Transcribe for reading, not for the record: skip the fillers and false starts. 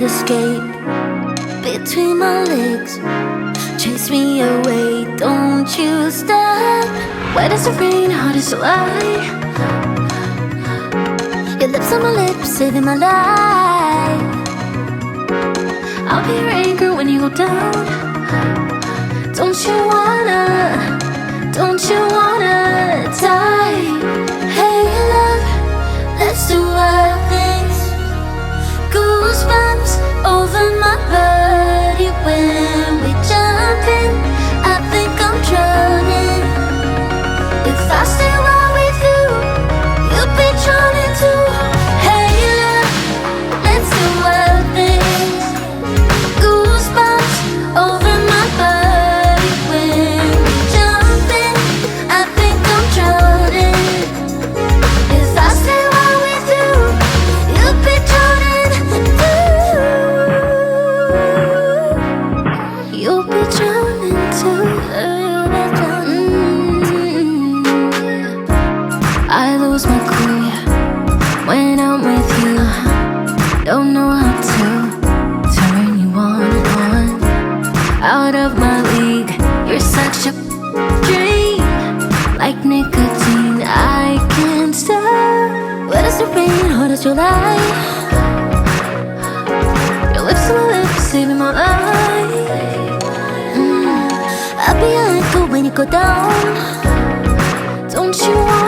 escape between my legs. Chase me away, don't you stop. Wet as the rain, hard as July. Your lips on my lips, saving my life. I'll be your anchor when you go down. Don't you wanna die? Hey love, let's do wild things. Goosebumps over my body when we jump in. I think I'm drowning. If I stay right with you, you'll be drowning too. Hey love, let's do wild things. Goosebumps over my body when we jump in. I think I'm drowning. If I stay right with you, you'll be drowning too. You'll be drowning too. I lose my cool, yeah, when I'm with you. Don't know how to turn you on. Out of my league, you're such a dream. Like nicotine, I can't stop. Wet as the rain, hard as July. Your lips on my lips, saving my life. I'll be your anchor when you go down. Don't you want